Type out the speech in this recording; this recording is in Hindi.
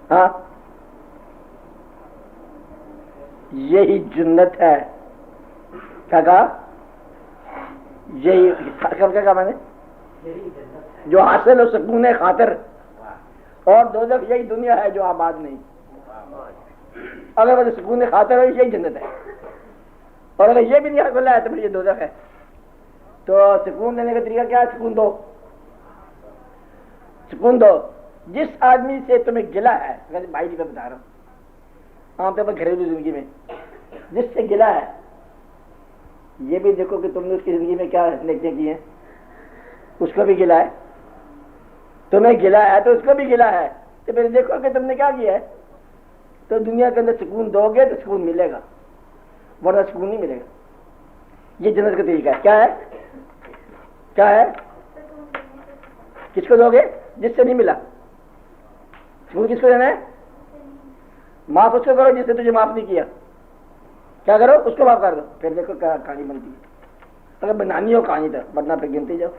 हाँ, यही जन्नत है। क्या कहा? यही क्या कहा मैंने? जो हासिल हो सुकून खातिर, और दोज़ख यही दुनिया है जो आबाद नहीं। अगर वह सुकून खातिर हो यही जन्नत है, और अगर ये भी नहीं हासिल है तो फिर ये दोज़ख है। तो सुकून देने का तरीका क्या है? सुकून दो, सुकून दो। जिस आदमी से तुम्हें गिला है, भाई जी मैं बता रहा हूं आमतौर पर घरेलू जिंदगी में, जिससे गिला है, ये भी देखो कि तुमने उसकी जिंदगी में क्या नेकियां की हैं। उसको भी गिला है, तुम्हें गिला है तो उसको भी गिला है, तो फिर देखो कि तुमने क्या किया है। तो दुनिया के अंदर सुकून दोगे तो सुकून मिलेगा, वरना सुकून नहीं मिलेगा। ये जन्नत का तरीका है। क्या है? क्या है? किसको दोगे? जिससे नहीं मिला। सुकून किसको देना है? माफ उसको करो जिससे तुझे माफ नहीं किया। क्या करो? उसको माफ कर दो। फिर देखो क्या कहानी बनती है। अगर बनानी हो कहानी तो, वरना फिर गिनते जाओ।